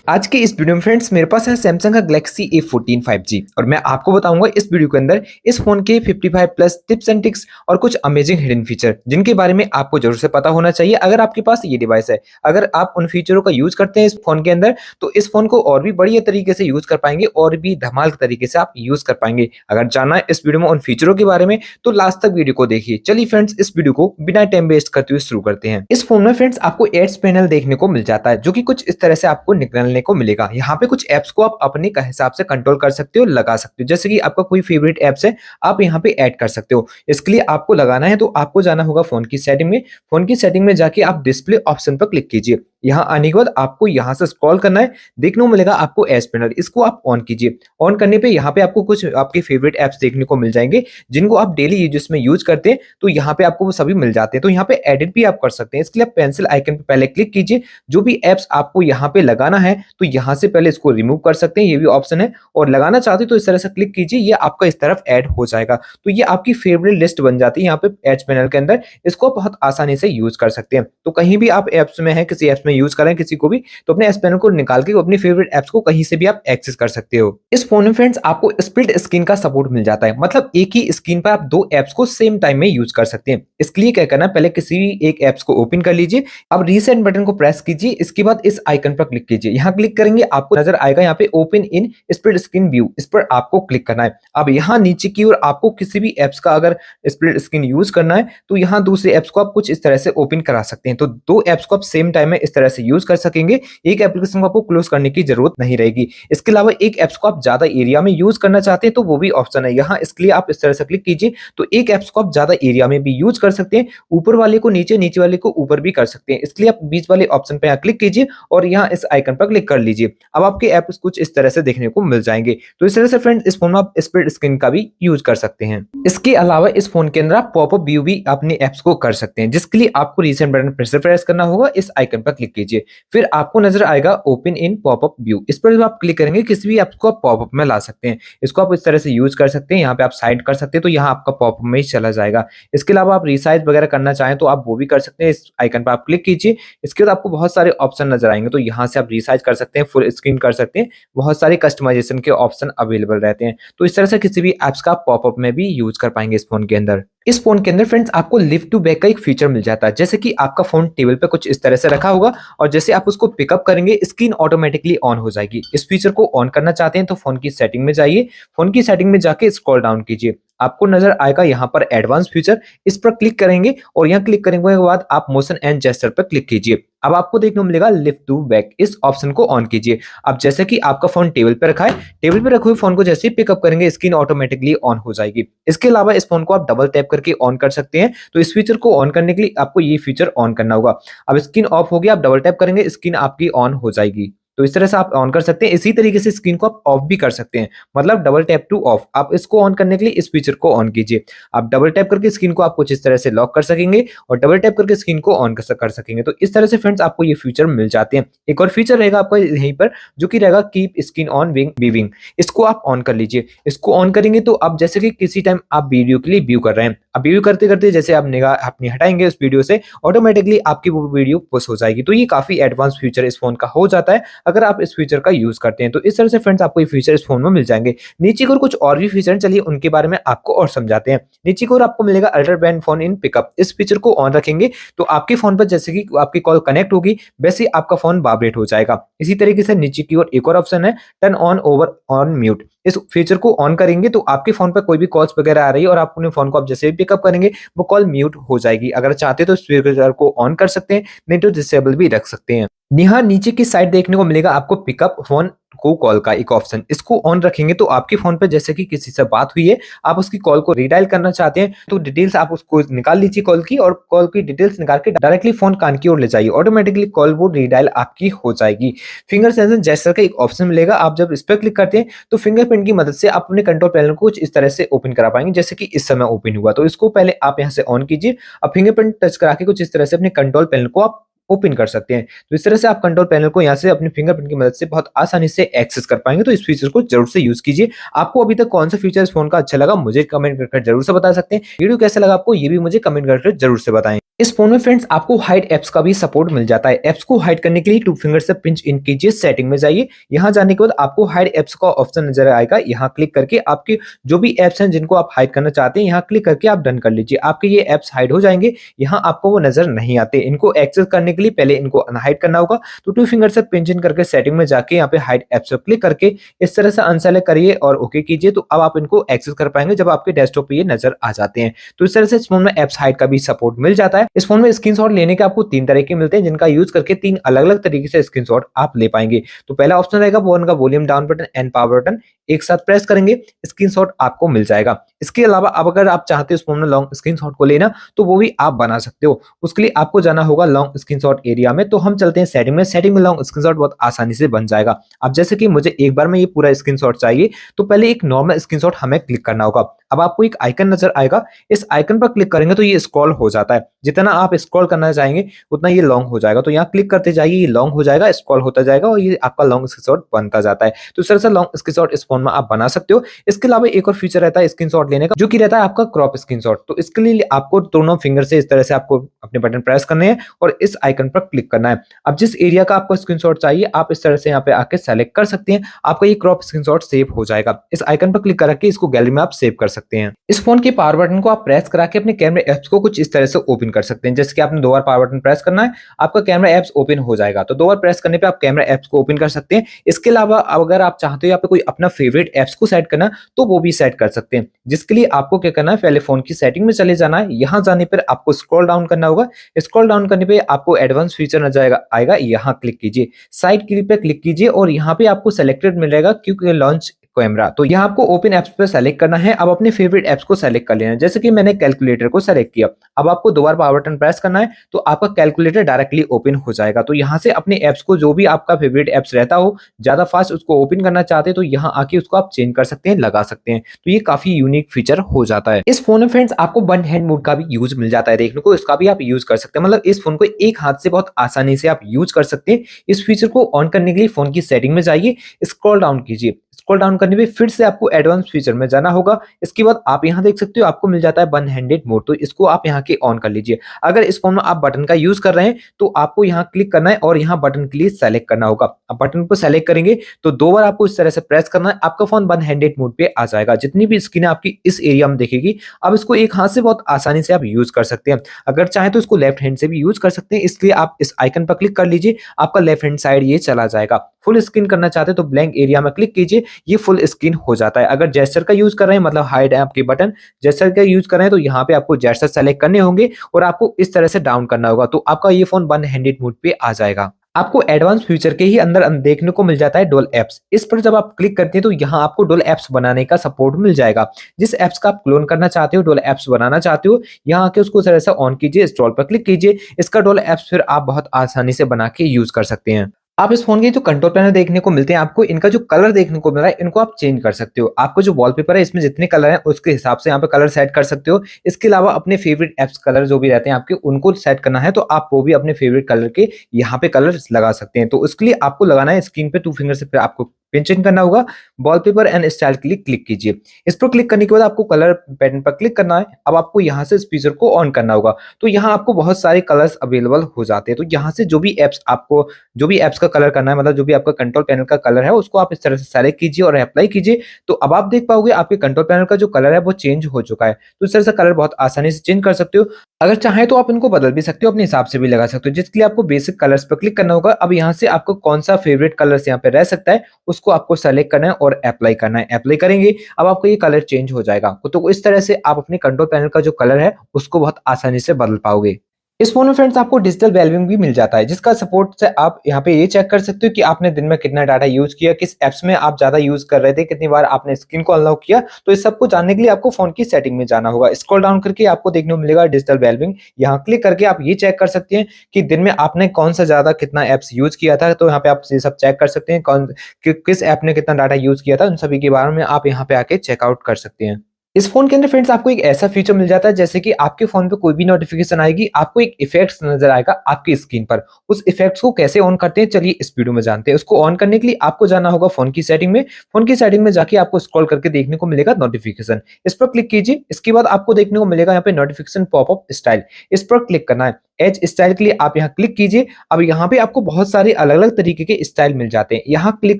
आज के इस वीडियो में फ्रेंड्स मेरे पास है सैमसंग का गैलेक्सी A14 5G और मैं आपको बताऊंगा इस वीडियो के अंदर इस फोन के 55 प्लस टिप्स एंड ट्रिक्स और कुछ अमेजिंग हिडन फीचर जिनके बारे में आपको जरूर से पता होना चाहिए अगर आपके पास ये डिवाइस है। अगर आप उन फीचरों का यूज करते हैं इस फोन के अंदर तो इस फोन को और भी बढ़िया तरीके से यूज कर पाएंगे और भी धमाल तरीके से आप यूज कर पाएंगे। अगर जानना है इस वीडियो में उन फीचरों के बारे में तो लास्ट तक वीडियो को देखिए। चलिए फ्रेंड्स इस वीडियो को बिना टाइम वेस्ट करते हुए शुरू करते हैं। इस फोन में फ्रेंड्स आपको एड्स पैनल देखने को मिल जाता है जो कि कुछ इस तरह से आपको निकलने को मिलेगा। यहाँ पे कुछ एप्स को आप अपने हिसाब से कंट्रोल कर सकते हो, लगा सकते हो। जैसे कि आपका कोई फेवरेट एप्स है आप यहाँ पे ऐड कर सकते हो। इसके लिए आपको लगाना है तो आपको जाना होगा फोन की सेटिंग में। फोन की सेटिंग में जाके आप डिस्प्ले ऑप्शन पर क्लिक कीजिए। यहाँ आने के बाद आपको यहाँ से स्क्रॉल करना है, देखने को मिलेगा आपको एड्स पैनल, इसको आप ऑन कीजिए। ऑन करने पे यहाँ पे आपको कुछ आपके फेवरेट एप्स देखने को मिल जाएंगे जिनको आप डेली यूज में यूज करते हैं, तो यहाँ पे आपको वो सभी मिल जाते हैं। तो यहाँ पे एडिट भी आप कर सकते हैं। इसके लिए आप पेंसिल आइकन पे पहले क्लिक कीजिए। जो भी एप्स आपको यहाँ पे लगाना है तो यहाँ से पहले इसको रिमूव कर सकते हैं, ये भी ऑप्शन है। और लगाना चाहते तो इस तरह से क्लिक कीजिए, ये आपका इस तरफ ऐड हो जाएगा। तो ये आपकी फेवरेट लिस्ट बन जाती है यहाँ पे एड्स पैनल के अंदर। इसको बहुत आसानी से यूज कर सकते हैं। तो कहीं भी आप एप्स में है, किसी एप्स में यूज कर रहे हैं किसी को भी, तो अपने एड्स पैनल को निकाल के अपनी फेवरेट एप्स को कहीं से भी आप एक्सेस कर सकते हो। इस फोन में फ्रेंड्स आपको स्प्लिट स्क्रीन का सपोर्ट मिल जाता है, मतलब एक ही स्क्रीन पर आप दो एप्स को सेम टाइम में यूज कर सकते हैं। इसके लिए क्या करना है, पहले किसी भी एक एप्स को ओपन कर लीजिए। अब रीसेट बटन को प्रेस कीजिए। इसके बाद इस आइकन पर क्लिक कीजिए। यहाँ क्लिक करेंगे आपको नजर आएगा यहाँ पे open in split screen view, इस पर आपको क्लिक करना है। अब यहाँ नीचे की ओर आपको किसी भी एप्स का अगर स्प्लिट स्क्रीन यूज करना है तो यहाँ दूसरे एप्स को आप कुछ इस तरह से ओपन करा सकते हैं। तो दो एप्स को आप सेम टाइम में इस तरह से यूज कर सकेंगे। एक एप्लीकेशन को आपको क्लोज करने की जरूरत नहीं रहेगी। इसके अलावा एक एप्स को आप ज्यादा एरिया में यूज करना चाहते हैं तो वो भी ऑप्शन है यहाँ। इसके लिए आप इस तरह से क्लिक कीजिए तो एक एप्स को आप ज्यादा एरिया में भी यूज कर सकते हैं। ऊपर वाले को नीचे, नीचे वाले को ऊपर भी कर सकते हैं। इसके लिए आप बीच वाले ऑप्शन पे यहाँ क्लिक कीजिए और यहाँ इस आइकन पर क्लिक कर लीजिए। अब आपके एप्स कुछ इस तरह से देखने को मिल जाएंगे। तो इस तरह से फ्रेंड्स इस फोन में आप स्प्लिट स्क्रीन का भी यूज कर सकते हैं। इसके अलावा इस फोन के अंदर आप पॉपअप व्यू भी अपने एप्स को कर सकते हैं, जिसके लिए आपको रीसेंट बटन फिर से प्रेस करना होगा। इस आइकन पर क्लिक कीजिए, फिर आपको नजर आएगा ओपन इन पॉपअप व्यू। इस पर जब आप क्लिक करेंगे किसी भी एप्स को आप पॉपअप में ला सकते हैं। इसको आप इस तरह से यूज कर सकते हैं। यहाँ पे आप साइड कर सकते हैं तो यहाँ आपका पॉपअप में ही चला जाएगा। इसके अलावा आप रिसाइज वगैरह करना चाहें तो आप वो भी कर सकते हैं। इस आइकन पर आप क्लिक कीजिए। इसके बाद आपको बहुत सारे ऑप्शन नजर आएंगे, तो यहाँ से आप रिसाइज कर सकते हैं, फुल स्क्रीन कर सकते हैं। बहुत सारे कस्टमाइजेशन के ऑप्शन अवेलेबल रहते हैं। तो इस तरह से किसी भी एप्स का पॉपअप में भी यूज कर पाएंगे इस फोन के अंदर। इस फोन के अंदर फ्रेंड्स आपको लिफ्ट टू बैक का एक फीचर मिल जाता है। जैसे कि आपका फोन टेबल पे कुछ इस तरह से रखा होगा और जैसे आप उसको पिकअप करेंगे स्क्रीन ऑटोमेटिकली ऑन हो जाएगी। इस फीचर को ऑन करना चाहते हैं तो फोन की सेटिंग में जाइए। फोन की सेटिंग में जाके स्क्रॉल डाउन कीजिए, आपको नजर आएगा यहाँ पर एडवांस फीचर। इस पर क्लिक करेंगे और यहाँ क्लिक करने के बाद आप मोशन एंड जेस्चर पर क्लिक कीजिए। अब आपको देखने को मिलेगा लिफ्ट टू बैक, इस ऑप्शन को ऑन कीजिए। अब जैसे कि आपका फोन टेबल पे रखा है, टेबल पे रखे हुए फोन को जैसे ही पिकअप करेंगे स्क्रीन ऑटोमेटिकली ऑन हो जाएगी। इसके अलावा इस फोन को आप डबल टैप करके ऑन कर सकते हैं। तो इस फीचर को ऑन करने के लिए आपको ये फीचर ऑन करना होगा। अब स्क्रीन ऑफ हो गया, आप डबल टैप करेंगे स्क्रीन आपकी ऑन हो जाएगी। तो इस तरह से आप ऑन कर सकते हैं। इसी तरीके से स्क्रीन को आप ऑफ भी कर सकते हैं, मतलब डबल टैप टू ऑफ। आप इसको ऑन करने के लिए इस फीचर को ऑन कीजिए। आप डबल टैप करके स्क्रीन को आप कुछ इस तरह से लॉक कर सकेंगे और डबल टैप करके स्क्रीन को ऑन कर सकेंगे। तो इस तरह से फ्रेंड्स आपको ये फीचर मिल जाते हैं। एक और फीचर रहेगा आपका यहीं पर जो कि रहेगा कीप स्क्रीन ऑन वीविंग। इसको आप ऑन कर लीजिए। इसको ऑन करेंगे तो अब जैसे कि किसी टाइम आप वीडियो के लिए व्यू कर रहे हैं, अब व्यू करते करते जैसे आप निगाह अपनी हटाएंगे उस वीडियो से, ऑटोमेटिकली आपकी वो वीडियो पुश हो जाएगी। तो ये काफी एडवांस फीचर इस फोन का हो जाता है अगर आप इस फीचर का यूज करते हैं। तो इस तरह से फ्रेंड्स आपको ये फीचर इस फोन में मिल जाएंगे। नीचे की ओर कुछ और भी फीचर, चलिए उनके बारे में आपको और समझाते हैं। नीचे की ओर आपको मिलेगा ultra bright phone in pickup. इस फीचर को ऑन रखेंगे तो आपके फोन पर जैसे कि आपकी कॉल कनेक्ट होगी वैसे ही आपका फोन वाइब्रेट हो जाएगा। इसी तरीके से नीचे की ओर एक और ऑप्शन है turn on over on mute. इस फीचर को ऑन करेंगे तो आपके फोन पर कोई भी कॉल्स वगैरह आ रही है और आप अपने फोन को आप जैसे भी पिकअप करेंगे वो कॉल म्यूट हो जाएगी। अगर चाहते तो इस फीचर को ऑन कर सकते हैं, नहीं तो डिसेबल भी रख सकते हैं। यहाँ नीचे की साइड देखने को मिलेगा आपको पिकअप फोन को कॉल का एक ऑप्शन। इसको ऑन रखेंगे तो आपके फोन पे जैसे कि किसी से बात हुई है, आप उसकी कॉल को रीडायल करना चाहते हैं तो डिटेल्स आप उसको निकाल लीजिए कॉल की, और कॉल की डिटेल्स निकाल के डायरेक्टली फोन कान की ओर ले जाइए। ऑटोमेटिकली कॉल वो रीडायल आपकी हो जाएगी। फिंगर सेंसर जेस्चर का एक ऑप्शन मिलेगा। आप जब इस पर क्लिक करते हैं तो फिंगरप्रिंट की मदद से आप अपने कंट्रोल पैनल को कुछ इस तरह से ओपन करा पाएंगे, जैसे कि इस समय ओपन हुआ। तो इसको पहले आप यहाँ से ऑन कीजिए। अब फिंगरप्रिंट टच करा के कुछ इस तरह से अपने कंट्रोल पैनल को आप ओपन कर सकते हैं। तो इस तरह से आप कंट्रोल पैनल को यहाँ से अपने फिंगरप्रिंट की मदद से बहुत आसानी से एक्सेस कर पाएंगे। तो इस फीचर को जरूर से यूज कीजिए। आपको अभी तक कौन सा फीचर इस फोन का अच्छा लगा मुझे कमेंट करके जरूर से बता सकते हैं। वीडियो कैसा लगा आपको ये भी मुझे कमेंट करके जरूर से बताएं। इस फोन में फ्रेंड्स आपको हाइड एप्स का भी सपोर्ट मिल जाता है। एप्स को हाइड करने के लिए टू फिंगर से पिंच इन कीजिए, सेटिंग में जाइए। यहाँ जाने के बाद आपको हाइड एप्स का ऑप्शन नजर आएगा। यहाँ क्लिक करके आपके जो भी एप्स हैं जिनको आप हाइड करना चाहते हैं, यहाँ क्लिक करके आप डन कर लीजिए। आपके ये एप्स हाइड हो जाएंगे, यहाँ आपको वो नजर नहीं आते। इनको एक्सेस करने के लिए पहले इनको अनहाइड करना होगा। तो टू फिंगर से पिंच इन करके सेटिंग में जाके यहाँ पे हाइड एप्स पर क्लिक करके इस तरह से अनसेलेक्ट करिए और ओके कीजिए। तो अब आप इनको एक्सेस कर पाएंगे जब आपके डेस्कटॉप पे ये नजर आ जाते हैं। तो इस तरह से इस फोन में एप्स हाइड का भी सपोर्ट मिल जाता है। इस फोन में स्क्रीनशॉट लेने के आपको 3 तरीके मिलते हैं, जिनका यूज करके 3 अलग-अलग तरीके से स्क्रीनशॉट आप ले पाएंगे। तो पहला ऑप्शन रहेगा फोन का volume down button and power button एक साथ प्रेस करेंगे, स्क्रीनशॉट आपको मिल जाएगा। इसके अलावा अब अगर आप चाहते हो इस फोन में लॉन्ग स्क्रीनशॉट को लेना, तो वो भी आप बना सकते हो। उसके लिए आपको जाना होगा लॉन्ग स्क्रीनशॉट एरिया में। तो हम चलते हैं सेटिंग में। सेटिंग में लॉन्ग स्क्रीनशॉट बहुत आसानी से बन जाएगा। अब जैसे कि मुझे एक बार में ये पूरा स्क्रीनशॉट चाहिए, तो पहले एक नॉर्मल स्क्रीनशॉट हमें क्लिक करना होगा। अब आपको एक आइकन नजर आएगा, इस आइकन पर क्लिक करेंगे तो ये स्क्रॉल हो जाता है। जितना आप स्क्रॉल करना चाहेंगे उतना ये लॉन्ग हो जाएगा। तो यहाँ क्लिक करते जाइए, ये लॉन्ग हो जाएगा, स्क्रॉल होता जाएगा और ये आपका लॉन्ग स्क्रीनशॉट बनता जाता है। तो इस तरह से लॉन्ग स्क्रीनशॉट इस फोन में आप बना सकते हो। इसके अलावा एक और फीचर रहता है स्क्रीनशॉट लेने का, जो कि रहता है आपका क्रॉप स्क्रीनशॉट। तो इसके लिए आपको दोनों फिंगर से इस तरह से आपको अपने बटन प्रेस करने हैं और इस आइकन पर क्लिक करना है। अब जिस एरिया का आपको स्क्रीनशॉट चाहिए, आप इस तरह से यहाँ पे आके सेलेक्ट कर सकते हैं। आपका ये क्रॉप स्क्रीनशॉट सेव हो जाएगा। इस आइकन पर क्लिक करके इसको गैलरी में आप सेव कर सकते हैं। इस फोन के पावर बटन को आप प्रेस करा के अपने कैमरे एप्स को कुछ इस तरह से ओपन कर सकते हैं। जैसे कि आपने 2 बार पावर बटन प्रेस करना है, आपका कैमरा एप्स ओपन हो जाएगा। तो 2 बार प्रेस करने पे आप कैमरा एप्स को ओपन कर सकते हैं। इसके अलावा अगर आप चाहते हो यहाँ पे कोई अपना फेवरेट एप्स को सेट करना, तो वो भी सेट कर सकते हैं। जिसके लिए आपको क्या करना है, पहले फोन की सेटिंग में चले जाना है। यहाँ जाने पर आपको स्क्रॉल डाउन करना होगा। स्क्रॉल डाउन करने पे आपको एडवांस फीचर नजर आएगा, यहाँ क्लिक कीजिए। साइड क्लिक पे क्लिक कीजिए और यहाँ पे आपको सेलेक्टेड मिलेगा क्योंकि लॉन्च कैमरा। तो यहाँ आपको ओपन एप्स पे सेलेक्ट करना है। अब अपने फेवरेट एप्स को सेलेक्ट कर लेना है। जैसे कि मैंने कैलकुलेटर को सेलेक्ट किया। अब आपको 2 बार पावर बटन प्रेस करना है, तो आपका कैलकुलेटर डायरेक्टली ओपन हो जाएगा। तो यहाँ से अपने एप्स को, जो भी आपका फेवरेट एप्स रहता हो, ज्यादा फास्ट उसको ओपन करना चाहते हैं तो यहाँ आके उसको आप चेंज कर सकते हैं, लगा सकते हैं। तो ये काफी यूनिक फीचर हो जाता है। इस फोन में फ्रेंड्स आपको वन हैंड मोड का भी यूज मिल जाता है देखने को। इसका भी आप यूज कर सकते हैं। मतलब इस फोन को एक हाथ से बहुत आसानी से आप यूज कर सकते हैं। इस फीचर को ऑन करने के लिए फोन की सेटिंग में जाइए, स्क्रॉल डाउन कीजिए। स्क्रॉल डाउन करने पे फिर से आपको एडवांस फीचर में जाना होगा। इसके बाद आप यहाँ देख सकते हो आपको मिल जाता है वन हैंडेड मोड। तो इसको आप यहाँ के ऑन कर लीजिए। अगर इस फोन में आप बटन का यूज कर रहे हैं, तो आपको यहाँ क्लिक करना है और यहाँ बटन के लिए सेलेक्ट करना होगा। अब बटन को सेलेक्ट करेंगे तो 2 बार आपको इस तरह से प्रेस करना है। आपका फोन वन हैंडेड मोड पे आ जाएगा। जितनी भी स्क्रीन आपकी इस एरिया में देखेगी, अब इसको एक हाथ से बहुत आसानी से आप यूज कर सकते हैं। अगर चाहे तो इसको लेफ्ट हैंड से भी यूज कर सकते हैं। इसलिए आप इस आइकन पर क्लिक कर लीजिए, आपका लेफ्ट हैंड साइड ये चला जाएगा। फुल स्क्रीन करना चाहते हैं तो ब्लैंक एरिया में क्लिक कीजिए, ये फुल स्क्रीन हो जाता है। अगर जेस्चर का यूज कर रहे हैं, मतलब हाइड है आपके बटन, जेस्चर का यूज कर रहे हैं, तो यहाँ पे आपको जेस्चर सेलेक्ट करने होंगे और आपको इस तरह से डाउन करना होगा। तो आपका ये फोन वन हैंडेड मोड पे आ जाएगा। आपको एडवांस फीचर के ही अंदर देखने को मिल जाता है डुअल एप्स। इस पर जब आप क्लिक करते हैं तो यहाँ आपको डुअल एप्स बनाने का सपोर्ट मिल जाएगा। जिस एप्स का आप क्लोन करना चाहते हो, डुअल एप्स बनाना चाहते हो, यहाँ आके उसको तरह से ऑन कीजिए, इंस्टॉल पर क्लिक कीजिए। इसका डुअल एप्स फिर आप बहुत आसानी से बना के यूज कर सकते हैं। आप इस फोन के जो कंट्रोल पैनल देखने को मिलते हैं, आपको इनका जो कलर देखने को मिल रहा है, इनको आप चेंज कर सकते हो। आपको जो वॉलपेपर है, इसमें जितने कलर हैं उसके हिसाब से यहाँ पे कलर सेट कर सकते हो। इसके अलावा अपने फेवरेट एप्स कलर जो भी रहते हैं आपके, उनको सेट करना है तो आप वो भी अपने फेवरेट कलर के यहाँ पे कलर लगा सकते हैं। तो उसके लिए आपको लगाना है स्क्रीन पे टू फिंगर से आपको पिंच इन करना होगा। वॉलपेपर एंड स्टाइल के लिए क्लिक कीजिए। इस पर क्लिक करने के बाद आपको कलर पैटर्न पर क्लिक करना है। अब आपको यहाँ से इस फीचर को ऑन करना होगा। तो यहाँ आपको बहुत सारे कलर्स अवेलेबल हो जाते हैं। तो यहाँ से जो भी एप्स का कलर करना है, मतलब जो भी आपका कंट्रोल पैनल का कलर है, उसको आप इस तरह से सेलेक्ट कीजिए और अप्लाई कीजिए। तो अब आप देख पाओगे आपके कंट्रोल पैनल का जो कलर है वो चेंज हो चुका है। तो इस तरह से कलर बहुत आसानी से चेंज कर सकते हो। अगर चाहे तो आप इनको बदल भी सकते हो, अपने हिसाब से भी लगा सकते हो, जिसके लिए आपको बेसिक कलर्स पर क्लिक करना होगा। अब यहाँ से आपको कौन सा फेवरेट कलर्स यहाँ पे रह सकता है, उसको आपको सेलेक्ट करना है और अप्लाई करना है। अप्लाई करेंगे, अब आपको ये कलर चेंज हो जाएगा। तो इस तरह से आप अपने कंट्रोल पैनल का जो कलर है उसको बहुत आसानी से बदल पाओगे। इस फोन में फ्रेंड्स आपको डिजिटल वेलबींग भी मिल जाता है, जिसका सपोर्ट से आप यहाँ पे ये चेक कर सकते हो कि आपने दिन में कितना डाटा यूज किया, किस एप्स में आप ज्यादा यूज कर रहे थे, कितनी बार आपने स्क्रीन को अनलॉक किया। तो इस सबको जानने के लिए आपको फोन की सेटिंग में जाना होगा। स्क्रॉल डाउन करके आपको देखने को मिलेगा डिजिटल वेलबींग। यहाँ क्लिक करके आप ये चेक कर सकते हैं कि दिन में आपने कौन सा ज्यादा कितना एप्स यूज किया था। तो यहाँ पे आप ये सब चेक कर सकते हैं, किस ऐप ने कितना डाटा यूज किया था। उन सभी के बारे में आप यहाँ पे आके चेकआउट कर सकते हैं। इस फ़ोन के अंदर फ्रेंड्स आपको एक ऐसा फीचर मिल जाता है जैसे कि आपके फ़ोन पे कोई भी नोटिफ़िकेशन आएगी, आपको एक इफ़ेक्ट्स नज़र आएगा आपकी स्क्रीन पर। उस इफ़ेक्ट्स को कैसे ऑन करते हैं चलिए इस वीडियो में जानते हैं। उसको ऑन करने के लिए आपको जाना होगा फ़ोन की सेटिंग में। फ़ोन की सेटिंग में जाके आपको स्क्रॉल करके देखने को मिलेगा नोटिफ़िकेशन। इस पर क्लिक कीजिए, इसके बाद आपको देखने को मिलेगा यहाँ पे नोटिफ़िकेशन पॉपअप स्टाइल। इस पर क्लिक करना है। एज स्टाइल के लिए आप यहाँ क्लिक कीजिए। अब यहाँ पे आपको बहुत सारे अलग-अलग तरीके के स्टाइल मिल जाते हैं। यहाँ क्लिक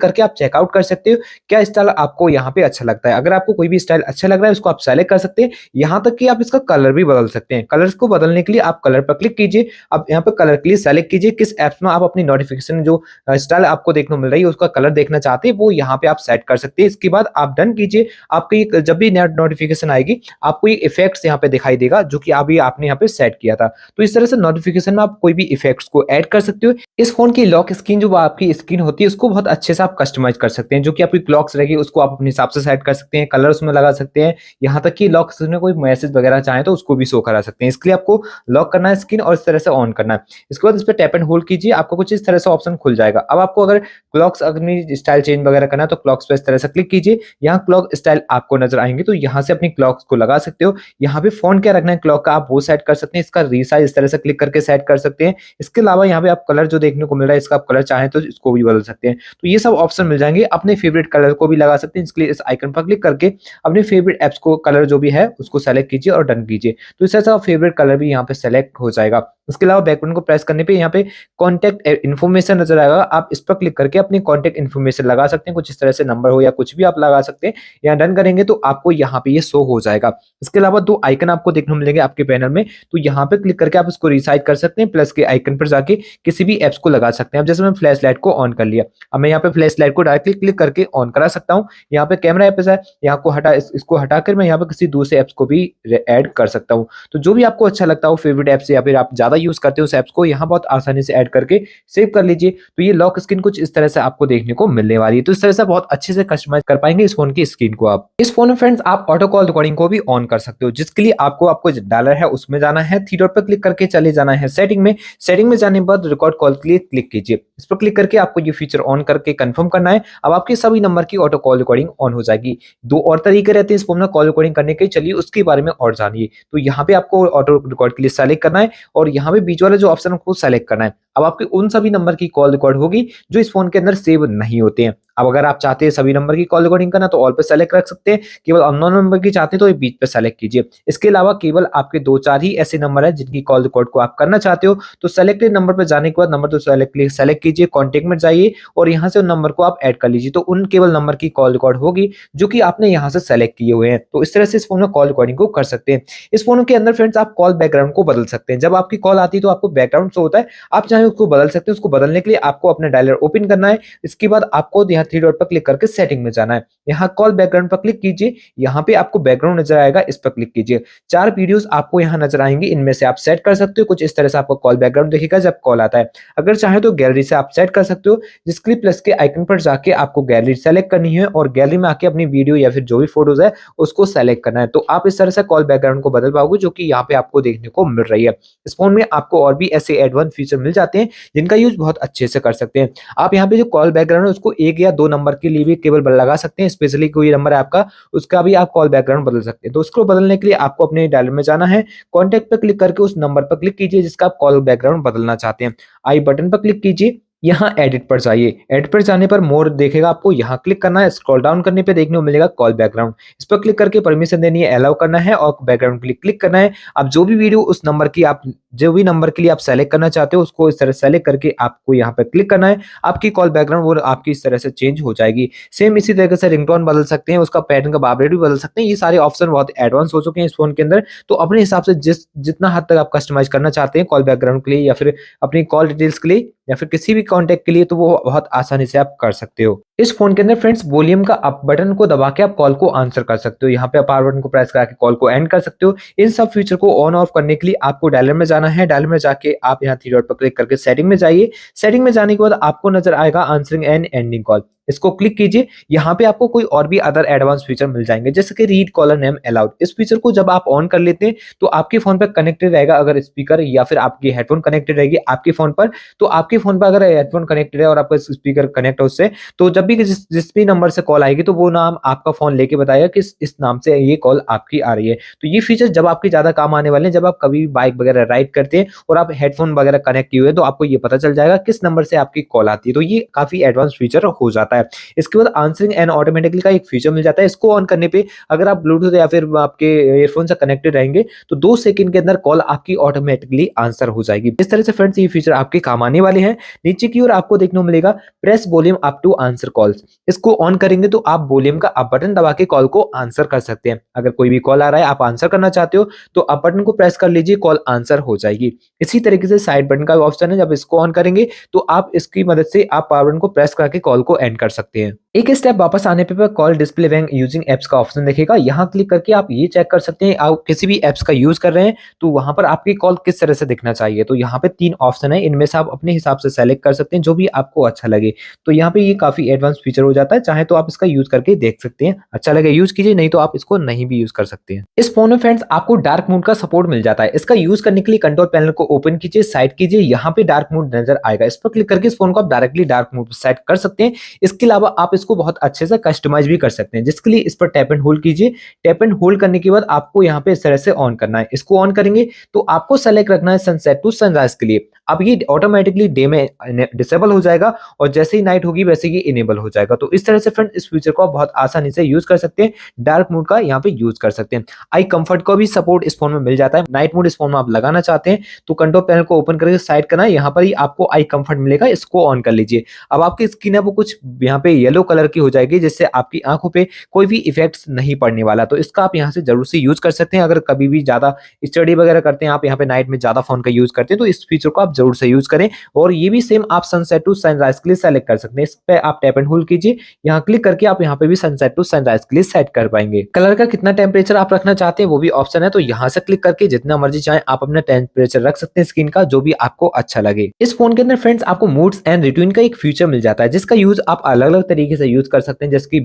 करके आप चेकआउट कर सकते हो, क्या स्टाइल आपको यहाँ पे अच्छा लगता है। अगर आपको कोई भी स्टाइल अच्छा लग रहा है उसको आप सेलेक्ट कर सकते हैं। यहाँ तक कि आप इसका कलर भी बदल सकते हैं। कलर्स को बदलने के लिए आप कलर पर क्लिक कीजिए। अब यहाँ पे कलर के लिए सेलेक्ट कीजिए किस ऐप्स में आप अपनी नोटिफ़िकेशन जो स्टाइल आपको देखने को मिल रही है उसका कलर देखना चाहते हैं वो यहाँ पे आप सेट कर सकते हैं। इसके बाद आप डन कीजिए। आपकी जब भी नोटिफ़िकेशन आएगी आपको ये इफेक्ट्स यहाँ पे दिखाई देगा जो कि अभी आपने यहाँ पे सेट किया था। तो इस तरह से नोटिफ़िकेशन में आप कोई भी इफेक्ट्स को ऐड कर सकते हो। इस फ़ोन की लॉक स्क्रीन जो आपकी स्क्रीन होती है उसको बहुत अच्छे से आप कस्टमाइज़ कर सकते हैं। जो कि आपकी क्लॉक्स रहेगी उसको आप अपने हिसाब से सेट कर सकते हैं, कलर उसमें लगा सकते हैं। यहाँ तक कि लॉक स्क्रीन में कोई मैसेज वगैरह चाहें तो उसको भी शो करा सकते हैं। इसके लिए आपको लॉक करना है स्क्रीन और इस तरह से ऑन करना है। इसके बाद इस पे टैप एंड होल्ड कीजिए, आपको कुछ इस तरह से ऑप्शन खुल जाएगा। अब आपको अगर क्लॉक्स अपनी स्टाइल चेंज वगैरह करना है तो क्लॉक्स पे इस तरह से क्लिक कीजिए। यहाँ क्लॉक स्टाइल आपको नज़र आएँगे तो यहाँ से अपनी क्लॉक्स को लगा सकते हो। यहाँ पे फ़ॉन्ट क्या रखना है क्लॉक का आप वो सेट कर सकते हैं। इसका रीसाइज़ इस तरह से क्लिक करके सेट कर सकते हैं। इसके अलावा यहाँ पे आप कलर जो देखने को मिल रहा है इसका आप कलर चाहें तो इसको भी बदल सकते हैं। तो ये सब ऑप्शन मिल जाएँगे। अपने फेवरेट कलर को भी लगा सकते हैं। इसके लिए इस आइकन पर क्लिक करके अपने फेवरेट ऐप्स को कलर जो भी है उसको सेलेक्ट कीजिए और डन कीजिए। तो इस तरह से फेवरेट कलर भी यहाँ पे सेलेक्ट हो जाएगा। इसके अलावा बैक बटन को प्रेस करने पे यहाँ पे कॉन्टैक्ट इन्फॉर्मेशन नज़र आएगा। आप इस पर क्लिक करके अपनी कॉन्टैक्ट इन्फॉर्मेशन लगा सकते हैं। कुछ इस तरह से नंबर हो या कुछ भी आप लगा सकते हैं। यहाँ डन करेंगे तो आपको यहाँ पे ये शो हो जाएगा। इसके अलावा 2 आइकन आपको देखने को मिलेंगे आपके पैनल में। तो यहाँ पे क्लिक करके आप इसको रिसाइज़ कर सकते हैं। प्लस के आइकन पर जाके किसी भी ऐप्स को लगा सकते हैं। अब जैसे मैंने फ्लैश लाइट को ऑन कर लिया। अब मैं यहाँ पे फ्लैश लाइट को डायरेक्टली क्लिक करके ऑन करा सकता हूँ। यहाँ पे कैमरा ऐप्स है, यहाँ को हटा इसको हटाकर मैं यहाँ पे किसी दूसरे ऐप्स को भी ऐड कर सकता हूँ। तो जो भी आपको अच्छा लगता हो फेवरेट ऐप से या फिर आप ज़्यादा यूज़ करते हो उस ऐप्स को यहाँ बहुत आसानी से ऐड करके सेव कर लीजिए। तो ये लॉक स्क्रीन कुछ इस तरह से आपको देखने को मिलने वाली है। तो इस तरह से बहुत अच्छे से कस्टमाइज़ कर पाएँगे इस फ़ोन की स्क्रीन को आप। इस फ़ोन में फ्रेंड्स आप ऑटो कॉल रिकॉर्डिंग को भी ऑन कर सकते हो, जिसके लिए आपको जो डायलर है उसमें जाना है, थ्री डॉट पर क्लिक करके चले जाना है सेटिंग में। सेटिंग में जाने के बाद रिकॉर्ड कॉल के लिए क्लिक कीजिए। इस पर क्लिक करके आपको ये फीचर ऑन करके कंफर्म करना है। अब आपके सभी नंबर की ऑटो कॉल रिकॉर्डिंग ऑन हो जाएगी। 2 और तरीके रहते हैं इस फ़ोन में कॉल रिकॉर्डिंग करने के, चलिए उसके बारे में और जानिए। तो यहाँ पे आपको ऑटो रिकॉर्ड के लिए सेलेक्ट करना है और यहाँ पे बीच वाला जो ऑप्शन है उसको सेलेक्ट करना है। अब आपके उन सभी नंबर की कॉल रिकॉर्ड होगी जो इस फ़ोन के अंदर सेव नहीं होते हैं। अब अगर आप चाहते हैं सभी नंबर की कॉल रिकॉर्डिंग करना तो ऑल पे सेलेक्ट रख सकते हैं। केवल अननोन नंबर की चाहते हैं तो ये बीच पे सेलेक्ट कीजिए। इसके अलावा केवल आपके 2-4 ही ऐसे नंबर हैं जिनकी कॉल रिकॉर्ड को आप करना चाहते हो तो सेलेक्टेड नंबर पे जाने के बाद नंबर तो सेलेक्ट कीजिए, कॉन्टैक्ट में जाइए और यहाँ से उन नंबर को आप ऐड कर लीजिए। तो उन केवल नंबर की कॉल रिकॉर्ड होगी जो कि आपने यहाँ से सेलेक्ट किए हुए हैं। तो इस तरह से इस फ़ोन में कॉल रिकॉर्डिंग को कर सकते हैं। इस फ़ोन के अंदर फ्रेंड्स आप कॉल बैकग्राउंड को बदल सकते हैं। जब आपकी कॉल आती है तो आपको बैकग्राउंड शो होता है, आप चाहे उसको बदल सकते हैं। उसको बदलने के लिए आपको अपना डायलर ओपन करना है। इसके बाद आपको यहाँ 3 डॉट पर क्लिक करके सेटिंग में जाना है। यहाँ कॉल बैकग्राउंड पर क्लिक कीजिए। यहाँ पे आपको बैकग्राउंड नज़र आएगा, इस पर क्लिक कीजिए। 4 वीडियोज़ आपको यहाँ नज़र आएँगी, इनमें से आप सेट कर सकते हो। कुछ इस तरह से आपको कॉल बैकग्राउंड दिखेगा जब कॉल आता है। अगर चाहे तो गैलरी से आप सेट कर सकते हो, जिसके लिए प्लस के आइकन पर जाके आपको गैलरी सेलेक्ट करनी है और गैलरी में आके अपनी वीडियो या फिर जो भी फोटोज़ है उसको सेलेक्ट करना है। तो आप इस तरह से कॉल बैकग्राउंड को बदल पाओगे जो कि यहाँ पे आपको देखने को मिल रही है। इस फ़ोन में आपको और भी ऐसे एडवांस फीचर मिल जाते हैं जिनका यूज़ बहुत अच्छे से कर सकते हैं। आप यहाँ पे जो कॉल बैकग्राउंड है उसको 1 या 2 नंबर के लिए भी केवल लगा सकते हैं। स्पेशली कोई नंबर है आपका उसका भी आप कॉल बैकग्राउंड बदल सकते हैं। तो उसको बदलने के लिए आपको अपने डायलर में जाना है, कॉन्टैक्ट पे क्लिक करके उस नंबर पर क्लिक कीजिए जिसका आप कॉल बैकग्राउंड बदलना चाहते हैं। आई बटन पर क्लिक कीजिए, यहाँ एडिट पर जाइए। एडिट पर जाने पर मोर देखेगा, आपको यहाँ क्लिक करना है। स्क्रॉल डाउन करने पे देखने को मिलेगा कॉल बैकग्राउंड। इस पर क्लिक करके परमिशन देनी है, अलाउ करना है और बैकग्राउंड के लिए क्लिक करना है। अब जो भी वीडियो उस नंबर की आप जो भी नंबर के लिए आप सेलेक्ट करना चाहते हो उसको इस तरह सेलेक्ट करके आपको यहाँ पे क्लिक करना है। आपकी कॉल बैकग्राउंड वो आपकी इस तरह से चेंज हो जाएगी। सेम इसी तरीके से रिंगटोन बदल सकते हैं, उसका पैटर्न का वाइब्रेट भी बदल सकते हैं। ये सारे ऑप्शन बहुत एडवांस हो चुके हैं इस फोन के अंदर। तो अपने हिसाब से जितना हद तक आप कस्टमाइज करना चाहते हैं कॉल बैकग्राउंड के लिए या फिर अपनी कॉल डिटेल्स के लिए या फिर किसी भी कॉन्टैक्ट के लिए तो वो बहुत आसानी से आप कर सकते हो। इस फोन के अंदर फ्रेंड्स वॉल्यूम का अप बटन को दबा के आप कॉल को आंसर कर सकते हो। यहाँ पे पावर बटन को प्रेस करके कॉल को एंड कर सकते हो। इन सब फीचर को ऑन ऑफ करने के लिए आपको डायलर में जाना है। डायलर में जाके आप यहाँ 3 डॉट पर क्लिक करके सेटिंग में जाइए। सेटिंग में जाने के बाद आपको नजर आएगा आंसरिंग एंड एंडिंग कॉल। इसको क्लिक कीजिए। यहाँ पे आपको कोई और भी अदर एडवांस फीचर मिल जाएंगे जैसे कि रीड कॉलर नेम अलाउड। इस फीचर को जब आप ऑन कर लेते हैं तो आपके फोन पर कनेक्टेड रहेगा। अगर स्पीकर या फिर आपकी हेडफोन कनेक्टेड रहेगी आपके फोन पर, तो आपके फोन पर अगर हेडफोन कनेक्टेड है और आपका स्पीकर कनेक्ट है उससे, तो जब भी जिस जिस भी नंबर से कॉल आएगी तो वो नाम आपका फ़ोन लेके बताएगा कि इस नाम से ये कॉल आपकी आ रही है। तो ये फीचर जब आपके ज़्यादा काम आने वाले हैं, जब आप कभी भी बाइक वगैरह राइड करते हैं और आप हेडफ़ोन वगैरह कनेक्ट किए हुए हैं, तो आपको ये पता चल जाएगा किस नंबर से आपकी कॉल आती है। तो ये काफ़ी एडवांस फीचर हो जाता है। इसके बाद आंसरिंग एंड ऑटोमेटिकली का एक फीचर मिल जाता है। इसको ऑन करने पे अगर आप ब्लूटूथ या फिर आपके ईयरफ़ोन से कनेक्टेड रहेंगे, तो 2 सेकंड के अंदर कॉल आपकी ऑटोमेटिकली आंसर हो जाएगी। इस तरह से फ्रेंड्स ये फीचर आपके काम आने वाले हैं। नीचे की ओर आपको देखने को मिलेगा press volume up to answer calls. इसको ऑन करेंगे तो आप वॉल्यूम का अप बटन दबा के कॉल को आंसर कर सकते हैं। अगर कोई भी कॉल आ रहा है, आप आंसर करना चाहते हो, तो अप बटन को प्रेस कर लीजिए, कॉल आंसर हो जाएगी। इसी तरीके से साइड बटन का ऑप्शन है, जब इसको ऑन करेंगे तो आप इसकी मदद से आप पावर बटन को प्रेस करके कॉल को एंड कर सकते हैं। एक स्टेप वापस आने पे call display when using apps का ऑप्शन दिखेगा। यहाँ क्लिक करके आप ये चेक कर सकते हैं, आप किसी भी एप्स का यूज कर रहे हैं तो वहां पर आपकी कॉल किस तरह से दिखना चाहिए। तो यहाँ पे 3 ऑप्शन है, इनमें से आप अपने हिसाब से सेलेक्ट कर सकते हैं जो भी आपको अच्छा लगे। तो यहाँ पे ये काफी एडवांस फीचर हो जाता है, चाहे तो आप इसका यूज करके देख सकते हैं, अच्छा लगे यूज कीजिए, नहीं तो आप इसको नहीं भी यूज कर सकते हैं। इस फोन में फ्रेंड्स आपको डार्क मोड का सपोर्ट मिल जाता है। इसका यूज करने के लिए कंट्रोल पैनल को ओपन कीजिए, साइड कीजिए, यहाँ पे डार्क मोड नजर आएगा, इस पर क्लिक करके इस फोन को आप डायरेक्टली डार्क मोड सेट कर सकते हैं। इसके अलावा आप इसको बहुत अच्छे से कस्टमाइज भी कर सकते हैं, जिसके लिए इस पर टैप एंड होल्ड कीजिए। टैप एंड होल्ड करने के बाद आपको यहाँ पे इस तरह से ऑन करना है। इसको ऑन करेंगे तो आपको सेलेक्ट रखना है सनसेट टू सनराइज के लिए। अब ये ऑटोमेटिकली डे में डिसेबल हो जाएगा और जैसे ही नाइट होगी वैसे ही इनेबल हो जाएगा। तो इस तरह से फ्रेंड इस फीचर को आप बहुत आसानी से यूज कर सकते हैं। डार्क मोड का यहाँ पे यूज कर सकते हैं। आई कंफर्ट का भी सपोर्ट इस फोन में मिल जाता है। नाइट मोड इस फोन में आप लगाना चाहते हैं तो कंट्रोल पैनल को ओपन करके साइड करना है, यहाँ पर ही आपको आई कंफर्ट मिलेगा, इसको ऑन कर लीजिए। अब आपकी स्किन है वो कुछ यहाँ पे येलो कलर की हो जाएगी, जिससे आपकी आंखों पे कोई भी इफेक्ट नहीं पड़ने वाला। तो इसका आप यहाँ से जरूर से यूज कर सकते हैं। अगर कभी भी ज्यादा स्टडी वगैरह करते हैं, आप यहाँ पे नाइट में ज्यादा फोन का यूज करते हैं, तो इस फीचर को आप जरूर से यूज करें। और ये भी सेम आप सनसेट टू सनराइज के लिए सेलेक्ट कर सकते हैं। इस पे आप टैप एंड होल्ड कीजिए, यहाँ क्लिक करके आप यहाँ पे भी सनसेट टू सनराइज के लिए सेट कर पाएंगे। कलर का कितना टेम्परेचर आप रखना चाहते हैं वो भी ऑप्शन है, तो यहाँ से क्लिक करके जितना मर्जी चाहे आप अपना टेम्परेचर रख सकते हैं स्किन का, जो भी आपको अच्छा लगे। इस फोन के अंदर फ्रेंड्स आपको मूड्स एंड रूटीन का एक फीचर मिल जाता है, जिसका यूज आप अलग अलग तरीके से यूज कर सकते हैं। जैसे कि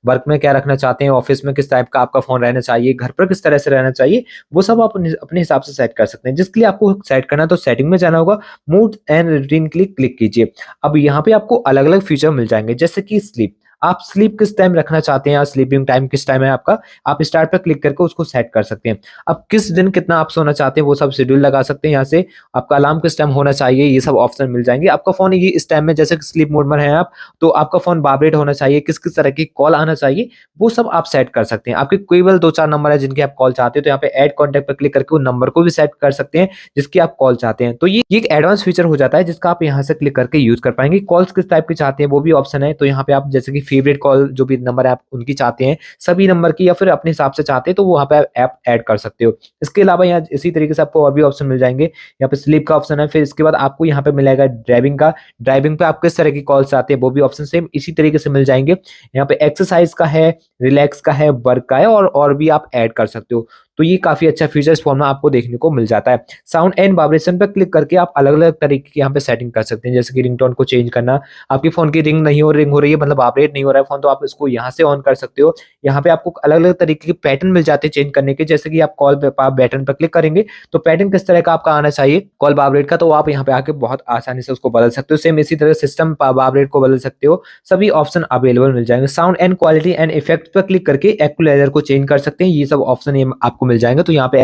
वर्क में क्या रखना चाहते हैं, ऑफिस में किस टाइप का आपका फोन रहना चाहिए, घर पर किस तरह से रहना चाहिए, वो सब आप अपने हिसाब से सेट कर सकते हैं। जिसके लिए आपको सेट करना है तो सेटिंग में जाना होगा, मूड एंड रूटीन के लिए क्लिक कीजिए। अब यहाँ पे आपको अलग अलग फीचर मिल जाएंगे, जैसे कि स्लीप, आप स्लीप किस टाइम रखना चाहते हैं या स्लीपिंग टाइम किस टाइम है आपका, आप स्टार्ट पर क्लिक करके उसको सेट कर सकते हैं। अब किस दिन कितना आप सोना चाहते हैं वो सब शेड्यूल लगा सकते हैं। यहाँ से आपका अलार्म किस टाइम होना चाहिए, ये सब ऑप्शन मिल जाएंगे। आपका फोन ये इस टाइम में जैसे स्लीप मोड में है आप, तो आपका फोन वाइब्रेट होना चाहिए, किस किस तरह की कॉल आना चाहिए, वो सब आप सेट कर सकते हैं। आपके केवल 2-4 नंबर है जिनके आप कॉल चाहते हैं, तो यहाँ पे ऐड कॉन्टैक्ट पर क्लिक करके उन नंबर को भी सेट कर सकते हैं जिसकी आप कॉल चाहते हैं। तो ये एक एडवांस फीचर हो जाता है, जिसका आप यहाँ से क्लिक करके यूज कर पाएंगे। कॉल्स किस टाइप की चाहते हैं वो भी ऑप्शन है, तो यहाँ पे आप जैसे कि फेवरेट कॉल जो भी नंबर आप उनकी चाहते हैं, सभी नंबर की, या फिर अपने हिसाब से चाहते हैं तो वहां पे ऐप ऐड कर सकते हो। इसके अलावा यहाँ इसी तरीके से आपको और भी ऑप्शन मिल जाएंगे। यहाँ पे स्लीप का ऑप्शन है, फिर इसके बाद आपको यहाँ पे मिलेगा ड्राइविंग का। ड्राइविंग पे आप किस तरह की कॉल चाहते हैं वो भी ऑप्शन सेम इसी तरीके से मिल जाएंगे। यहाँ पे एक्सरसाइज का है, रिलैक्स का है, वर्क का है, और भी आप ऐड कर सकते हो। तो ये काफी अच्छा फीचर इस फोन में आपको देखने को मिल जाता है। साउंड एंड वाइब्रेशन पर क्लिक करके आप अलग अलग तरीके की यहाँ पे सेटिंग कर सकते हैं, जैसे कि रिंगटोन को चेंज करना, आपके फोन की रिंग हो रही है, मतलब वाइब्रेट नहीं हो रहा है फोन, तो आप इसको यहाँ से ऑन कर सकते हो। यहाँ पे आपको अलग अलग तरीके के पैटर्न मिल जाते हैं चेंज करने के, जैसे कि आप कॉल पे बटन पर क्लिक करेंगे तो पैटर्न किस तरह का आपका आना चाहिए कॉल वाइब्रेट का, तो आप यहाँ पे आके बहुत आसानी से उसको बदल सकते हो। सेम इसी तरह सिस्टम वाइब्रेट को बदल सकते हो, सभी ऑप्शन अवेलेबल मिल जाएंगे। Sound and quality and effect पर क्लिक करके इक्वलाइजर को चेंज कर सकते हैं, ये सब ऑप्शन आपको मिल जाएंगे। तो यहाँ पे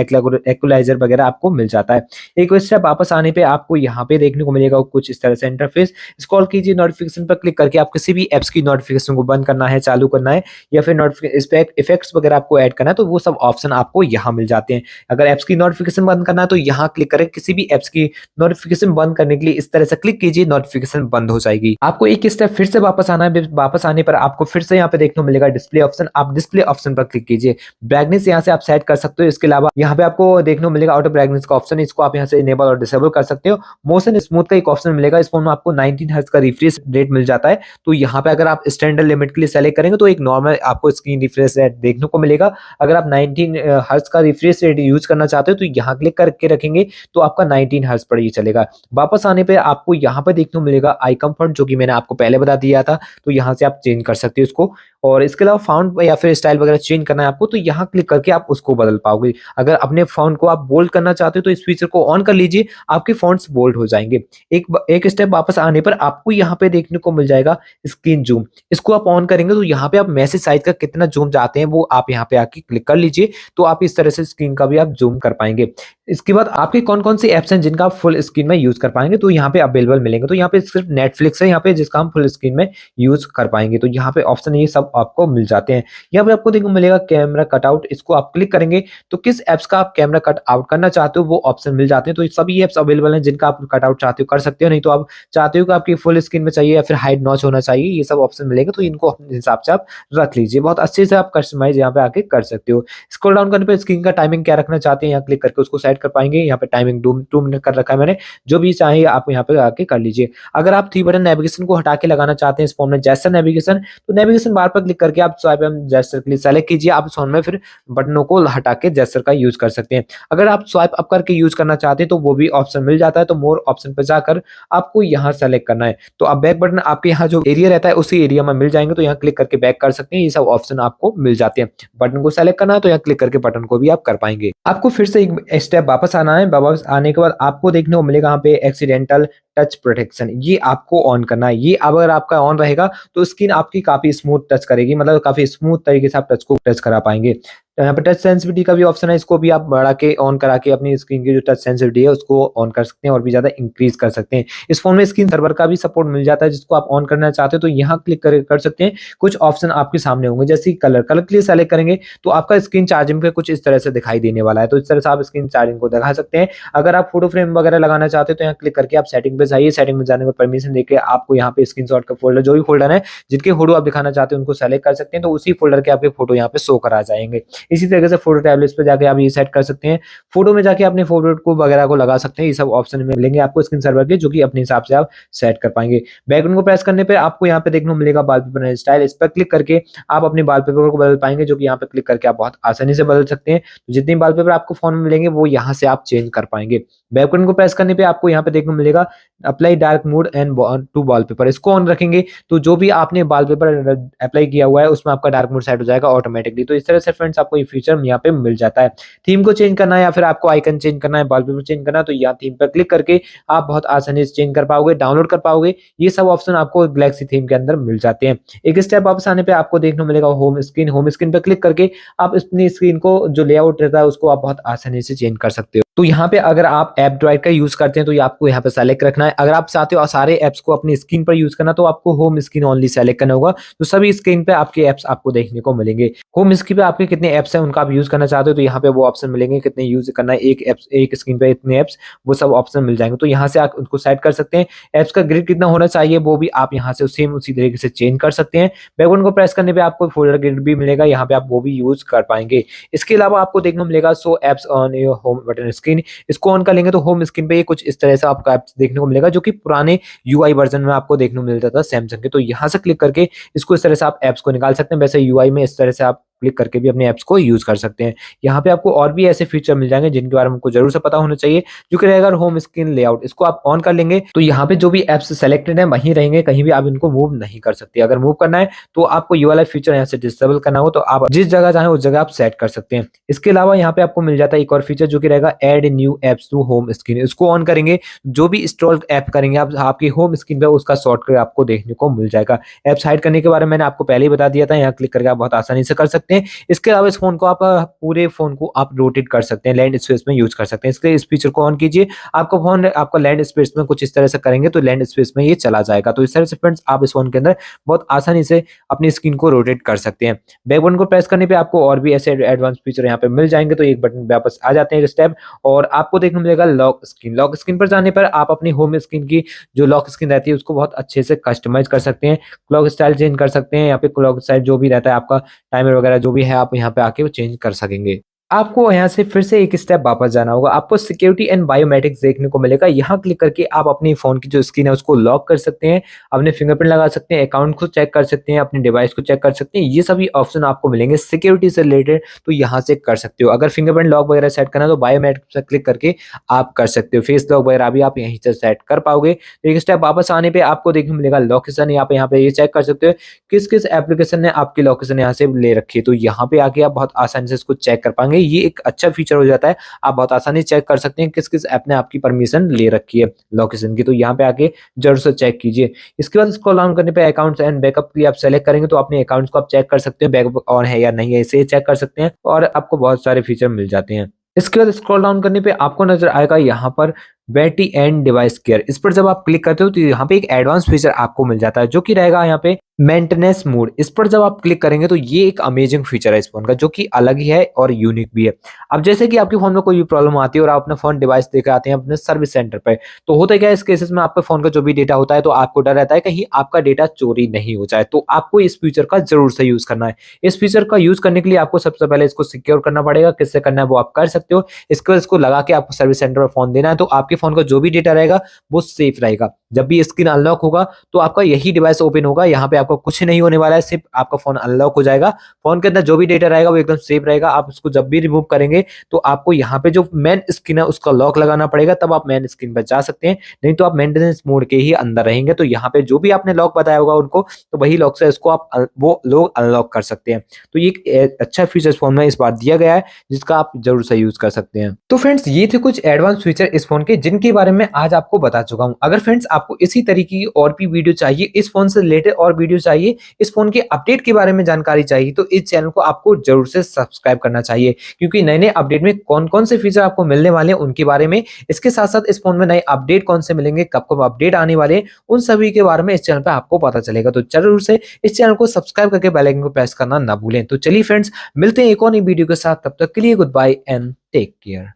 इक्वलाइजर वगैरह आपको मिल जाता है। एक स्टेप वापस आने पे आपको यहाँ पे देखने को मिलेगा कुछ इस तरह से इंटरफेस। स्क्रॉल कीजिए, नोटिफिकेशन पर क्लिक करके आप किसी भी एप्स की नोटिफिकेशन को बंद करना है, चालू करना है, या फिर इफेक्ट्स वगैरह आपको ऐड करना है, तो वो सब ऑप्शन आपको यहाँ मिल जाते हैं। अगर एप्स की नोटिफिकेशन बंद करना है तो यहाँ क्लिक करें, किसी भी एप्स की नोटिफिकेशन बंद करने के लिए इस तरह से क्लिक कीजिए, नोटिफिकेशन बंद हो जाएगी। आपको एक स्टेप फिर से वापस आना है, वापस आने पर आपको फिर से यहाँ पे देखने को मिलेगा डिस्प्ले ऑप्शन। आप डिस्प्ले ऑप्शन पर क्लिक कीजिए, ब्राइटनेस यहाँ से आप सेट कर सकते हो। इसके अलावा यहाँ पे आपको देखने को मिलेगा ऑटो ब्राइटनेस का ऑप्शन, इसको आप यहाँ से इनेबल और डिसेबल कर सकते हो। मोशन स्मूथ का एक ऑप्शन मिलेगा, इस फोन में आपको 19 हर्ट्ज का रिफ्रेश रेट मिल जाता है। तो यहाँ पे अगर आप स्टैंडर्ड लिमिट के लिए सेलेक्ट करेंगे तो एक नॉर्मल आपको स्क्रीन रिफ्रेश रेट देखने को मिलेगा। अगर आप 19 हर्ट्ज का रिफ्रेश रेट यूज करना चाहते हो तो यहाँ क्लिक करके रखेंगे तो आपका 19 हर्ट्ज पर ही चलेगा। वापस आने पे आपको यहाँ पे देखने को मिलेगा आई कंफर्ट, जो कि मैंने आपको पहले बता दिया था, तो यहाँ से आप चेंज कर सकते हो इसको। और इसके अलावा फ़ॉन्ट या फिर स्टाइल वगैरह चेंज करना है आपको, तो यहाँ क्लिक करके आप उसको बदल पाओगे। अगर अपने फ़ॉन्ट को आप बोल्ड करना चाहते हो तो इस फीचर को ऑन कर लीजिए, आपके फ़ॉन्ट्स बोल्ड हो जाएँगे। एक स्टेप वापस आने पर आपको यहाँ पे देखने को मिल जाएगा स्क्रीन ज़ूम। इसको आप ऑन करेंगे तो यहाँ पे आप मैसेज साइज़ का कितना ज़ूम चाहते हैं वो आप यहाँ पे आके क्लिक कर लीजिए, तो आप इस तरह से स्क्रीन का भी आप ज़ूम कर पाएँगे। इसके बाद आपके कौन-कौन से ऐप्स हैं जिनका आप फुल स्क्रीन में यूज़ कर पाएँगे, तो यहाँ पे अवेलेबल मिलेंगे। तो यहाँ पे सिर्फ नेटफ्लिक्स है यहाँ पे जिसका हम फुल स्क्रीन में यूज़ कर पाएँगे। तो यहाँ पे ऑप्शन ये सब आपको मिल जाते हैं। यहाँ पे आपको देखने को मिलेगा कैमरा कटआउट, इसको आप क्लिक करेंगे तो किस ऐप्स का आप कैमरा कट आउट करना चाहते हो वो ऑप्शन मिल जाते हैं। तो ये सभी ऐप्स अवेलेबल हैं जिनका आप कट आउट चाहते हो कर सकते हो, नहीं तो आप चाहते हो कि आपकी फुल स्क्रीन में चाहिए या फिर हाइड नॉच होना चाहिए, ये सब ऑप्शन मिलेंगे तो इनको अपने हिसाब से आप रख लीजिए। बहुत अच्छे से आप कस्टमाइज़ यहाँ पे आके कर सकते हो। स्क्रॉल डाउन करने पे स्क्रीन का टाइमिंग क्या रखना चाहते हैं, यहाँ क्लिक करके उसको सेट कर पाएँगे। यहाँ पे टाइमिंग 2 मिनट कर रखा है मैंने, जो भी चाहे आप यहाँ पे आके कर लीजिए। अगर आप 3 बटन नेविगेशन को हटा के लगाना चाहते हैं इस फ़ोन में जेस्चर नेविगेशन, तो नेविगेशन बार पर क्लिक करके आप स्वाइप एंड जेस्चर के लिए सेलेक्ट कीजिए। आप इस फ़ोन में फिर बटनों को हटा के जेस्चर का यूज़ कर सकते हैं। अगर आप स्वाइप अप करके यूज़ करना चाहते हैं तो वो भी ऑप्शन मिल जाता है, तो मोर ऑप्शन पे जाकर आपको यहाँ सेलेक्ट करना है। तो अब बैक बटन आपके यहाँ जो एरिया रहता है उसी एरिया में मिल जाएँगे, तो यहाँ क्लिक करके बैक कर सकते हैं। ये सब ऑप्शन आपको मिल जाते हैं। बटन को सेलेक्ट करना है तो यहाँ क्लिक करके बटन को भी आप कर पाएँगे। आपको फिर से एक स्टेप वापस आना है। वापस आने के बाद आपको देखने को मिलेगा यहाँ पे एक्सीडेंटल टच प्रोटेक्शन, ये आपको ऑन करना है। ये अगर आपका ऑन रहेगा तो स्क्रीन आपकी काफ़ी स्मूथ टच करेगी, मतलब काफ़ी स्मूथ तरीके से आप टच को टच करा पाएँगे। तो यहाँ पे टच सेंसिटिविटी का भी ऑप्शन है, इसको भी आप बढ़ा के ऑन करा के अपनी स्क्रीन की जो टच सेंसिटिविटी है उसको ऑन कर सकते हैं और भी ज़्यादा इंक्रीज़ कर सकते हैं। इस फ़ोन में स्क्रीन सर्वर का भी सपोर्ट मिल जाता है, जिसको आप ऑन करना चाहते हो तो यहाँ क्लिक कर सकते हैं। कुछ ऑप्शन आपके सामने होंगे, जैसे कि कलर के लिए सेलेक्ट करेंगे तो आपका स्क्रीन चार्जिंग पे कुछ इस तरह से दिखाई देने वाला है। तो इस तरह से आप स्क्रीन चार्जिंग को दिखा सकते हैं। अगर आप फोटो फ्रेम वगैरह लगाना चाहते हो तो यहाँ क्लिक करके आप सेटिंग पे जाइए। सेटिंग में जाने के बाद परमिशन देके आपको यहाँ पे स्क्रीनशॉट का फ़ोल्डर, जो भी फ़ोल्डर है जिनके फोटो आप दिखाना चाहते हो उनको सेलेक्ट कर सकते हैं, तो उसी फ़ोल्डर के आपके फोटो यहाँ पे शो करा जाएँगे। इसी तरीके से फोटो टैबलेट्स पे जाके आप ये सेट कर सकते हैं। फोटो में जाके अपने फोटो को वगैरह को लगा सकते हैं। ये सब ऑप्शन मिलेंगे आपको स्क्रीन सर्वर के, जो कि अपने हिसाब से आप सेट कर पाएँगे। बैकग्राउंड को प्रेस करने पे आपको यहाँ पे देखने को मिलेगा वॉलपेपर एंड स्टाइल, इस पर क्लिक करके आप अपने वॉलपेपर को बदल पाएँगे, जो कि यहाँ पे क्लिक करके आप बहुत आसानी से बदल सकते हैं। तो जितने वॉलपेपर आपको फ़ोन में मिलेंगे वो यहाँ से आप चेंज कर पाएँगे। बैकग्राउंड को प्रेस करने पे आपको यहाँ पे देखने को मिलेगा apply dark mode and to wallpaper, इसको ऑन रखेंगे तो जो भी आपने वॉलपेपर अप्लाई किया हुआ है उसमें आपका डार्क मोड सेट हो जाएगा ऑटोमेटिकली। तो इस तरह से फ्रेंड्स आपको ये फीचर यहाँ पे मिल जाता है। थीम को चेंज करना है या फिर आपको आइकन चेंज करना है, वॉलपेपर चेंज करना है, तो यहाँ थीम पर क्लिक करके आप बहुत आसानी से चेंज कर पाओगे, डाउनलोड कर पाओगे। ये सब ऑप्शन आपको गैलेक्सी थीम के अंदर मिल जाते हैं। एक स्टेप वापस आने पे आपको देखने को मिलेगा होम स्क्रीन पे क्लिक करके आप अपनी स्क्रीन को जो लेआउट रहता है उसको आप बहुत आसानी से चेंज कर सकते हो। तो यहाँ पे अगर आप ऐप ड्राइव का यूज़ करते हैं तो ये आपको यहाँ पे सेलेक्ट रखना है। अगर आप चाहते हो सारे ऐप्स को अपनी स्क्रीन पर यूज़ करना तो आपको होम स्क्रीन ओनली सेलेक्ट करना होगा। तो सभी स्क्रीन पे आपके ऐप्स आपको देखने को मिलेंगे। होम स्क्रीन पे आपके कितने ऐप्स हैं उनका आप यूज़ करना चाहते हो तो यहाँ पे वो ऑप्शन मिलेंगे, कितने यूज़ करना है एक स्क्रीन पे इतने ऐप्स, वो सब ऑप्शन मिल जाएँगे। तो यहाँ से आप उनको सेट कर सकते हैं। ऐप्स का ग्रिड कितना होना चाहिए वो भी आप यहाँ से सेम उसी तरीके से चेंज कर सकते हैं। बैकग्राउंड को प्रेस करने पे आपको फ़ोल्डर ग्रिड भी मिलेगा, यहाँ पे आप वो भी यूज़ कर पाएँगे। इसके अलावा आपको देखने को मिलेगा show apps on your home button screen, इसको ऑन कर लेंगे तो होम स्क्रीन पे ये कुछ इस तरह से आपको ऐप्स देखने को मिलेगा, जो कि पुराने यूआई वर्जन में आपको देखने को मिलता था सैमसंग के। तो यहाँ से क्लिक करके इसको इस तरह से आप ऐप्स को निकाल सकते हैं। वैसे यूआई में इस तरह से आप क्लिक करके भी अपने ऐप्स को यूज़ कर सकते हैं। यहाँ पे आपको और भी ऐसे फीचर मिल जाएँगे जिनके बारे में आपको ज़रूर से पता होना चाहिए, जो कि रहेगा होम स्क्रीन लेआउट। इसको आप ऑन कर लेंगे तो यहाँ पे जो भी ऐप्स सेलेक्टेड हैं वहीं रहेंगे, कहीं भी आप इनको मूव नहीं कर सकते। अगर मूव करना है तो आपको ये वाला फीचर यहाँ से डिसेबल करना हो, तो आप जिस जगह चाहें उस जगह आप सेट कर सकते हैं। इसके अलावा यहाँ पे आपको मिल जाता है एक और फीचर, जो कि रहेगा add new apps to home screen. इसको ऑन करेंगे, जो भी इंस्टॉल ऐप करेंगे आप आपकी होम स्क्रीन पे उसका शॉर्टकट आपको देखने को मिल जाएगा। ऐप्स हाइड करने के बारे में मैंने आपको पहले ही बता दिया था, यहाँ क्लिक करके आप बहुत आसानी से कर सकते हैं। इसके अलावा इस फ़ोन को आप पूरे फ़ोन को आप रोटेट कर सकते हैं, लैंड स्पेस में यूज़ कर सकते हैं। इसलिए इस फीचर को ऑन कीजिए, आपका फ़ोन आपका लैंड स्पेस में कुछ इस तरह से करेंगे तो लैंड स्पेस में ये चला जाएगा। तो इस तरह से फ्रेंड्स आप इस फ़ोन के अंदर बहुत आसानी से अपनी स्क्रीन को रोटेट कर सकते हैं। बैक बटन को प्रेस करने पे आपको और भी ऐसे एडवांस फीचर यहाँ पे मिल जाएँगे। तो एक बटन पे वापस आ जाते हैं एक स्टेप, और आपको देखने को मिलेगा लॉक स्क्रीन। लॉक स्क्रीन पर जाने पर आप अपनी होम स्क्रीन की जो लॉक स्क्रीन रहती है उसको बहुत अच्छे से कस्टमाइज़ कर सकते हैं। क्लॉक स्टाइल चेंज कर सकते हैं, यहाँ पे क्लॉक स्टाइल जो भी रहता है आपका टाइमर वगैरह जो भी है आप यहाँ पे आके वो चेंज कर सकेंगे। आपको यहाँ से फिर से एक स्टेप वापस जाना होगा। आपको सिक्योरिटी एंड बायोमेट्रिक्स देखने को मिलेगा। यहाँ क्लिक करके आप अपनी फ़ोन की जो स्क्रीन है उसको लॉक कर सकते हैं, अपने फिंगरप्रिंट लगा सकते हैं, अकाउंट को चेक कर सकते हैं, अपने डिवाइस को चेक कर सकते हैं। ये सभी ऑप्शन आपको मिलेंगे सिक्योरिटी से रिलेटेड, तो यहाँ से कर सकते हो। अगर फिंगरप्रिंट लॉक वगैरह सेट करना है तो बायोमेट्रिक्स पे क्लिक करके आप कर सकते हो। फेस लॉक वगैरह भी आप यहीं से सेट कर पाओगे। तो एक स्टेप वापस आने पे आपको देखने को मिलेगा लोकेशन। आप यहाँ पे ये चेक कर सकते हो किस-किस एप्लीकेशन ने आपकी लोकेशन यहाँ से ले रखी है। तो यहाँ पे आके आप बहुत आसानी से इसको चेक कर पाएँगे। ये एक अच्छा फीचर हो जाता है। आप बहुत आसानी से चेक कर सकते हैं किस-किस ऐप ने आपकी परमिशन ले रखी है लोकेशन की। तो यहाँ पे आके ज़रूर से चेक कीजिए। इसके बाद स्क्रॉल डाउन करने पे अकाउंट्स एंड बैकअप के लिए आप सेलेक्ट करेंगे तो अपने अकाउंट्स को आप चेक कर सकते हैं बैकअप ऑन है या नहीं है, इसे चेक कर सकते हैं और आपको बहुत सारे फीचर मिल जाते हैं। इसके बाद स्क्रॉल डाउन करने पे आपको नज़र आएगा यहाँ पर बैटरी एंड डिवाइस केयर। इस पर जब आप क्लिक करते हो तो यहाँ पे एक एडवांस फीचर आपको मिल जाता है जो कि रहेगा यहाँ पे मेंटेनेंस मोड। इस पर जब आप क्लिक करेंगे तो ये एक अमेजिंग फीचर है इस फोन का जो कि अलग ही है और यूनिक भी है। अब जैसे कि आपके फोन में कोई भी प्रॉब्लम आती है और आप अपना फोन डिवाइस लेकर आते हैं अपने सर्विस सेंटर पे, तो होता क्या है इस केसेस में आपके फोन का जो भी डेटा होता है तो आपको डर रहता है कहीं आपका डेटा चोरी नहीं हो जाए। तो आपको इस फीचर का जरूर से यूज करना है। इस फीचर का यूज करने के लिए आपको सबसे पहले इसको सिक्योर करना पड़ेगा। किससे करना है वो आप कर सकते हो। इसके बाद इसको लगा के आपको सर्विस सेंटर पर फोन देना है तो आपके फोन का जो भी डेटा रहेगा वो सेफ रहेगा। जब भी स्क्रीन अनलॉक होगा तो आपका यही डिवाइस ओपन होगा। यहाँ पे आपको कुछ नहीं होने वाला है, सिर्फ आपका फोन अनलॉक हो जाएगा। फोन के अंदर जो भी डेटा रहेगा वो एकदम सेफ रहेगा। आप उसको जब भी रिमूव करेंगे तो आपको यहाँ पे जो मेन स्क्रीन है उसका लॉक लगाना पड़ेगा, तब आप मेन स्क्रीन पर जा सकते हैं। नहीं तो आप मेंटेनेंस मोड के ही अंदर रहेंगे। तो यहाँ पे जो भी आपने लॉक बताया होगा उनको, तो वही लॉक से इसको आप वो लोग अनलॉक कर सकते हैं। तो ये एक अच्छा फीचर इस फोन में इस बार दिया गया है जिसका आप जरूर से यूज कर सकते हैं। तो फ्रेंड्स ये थे कुछ एडवांस फीचर इस फोन के जिनके बारे में आज आपको बता चुका हूँ। अगर फ्रेंड्स आपको इसी तरीके की और भी वीडियो चाहिए, इस फोन से रिलेटेड और वीडियो चाहिए, इस फोन के अपडेट के बारे में जानकारी चाहिए, तो इस चैनल को आपको जरूर से सब्सक्राइब करना चाहिए क्योंकि नए नए अपडेट में कौन कौन से फीचर आपको मिलने वाले हैं उनके बारे में, इसके साथ साथ इस फोन में नए अपडेट कौन से मिलेंगे, कब कब अपडेट आने वाले हैं, उन सभी के बारे में इस चैनल पर आपको पता चलेगा। तो जरूर से इस चैनल को सब्सक्राइब करके बेल आइकन को प्रेस करना ना भूलें। तो चलिए फ्रेंड्स मिलते हैं एक और नई वीडियो के साथ, तब तक के लिए goodbye and take care.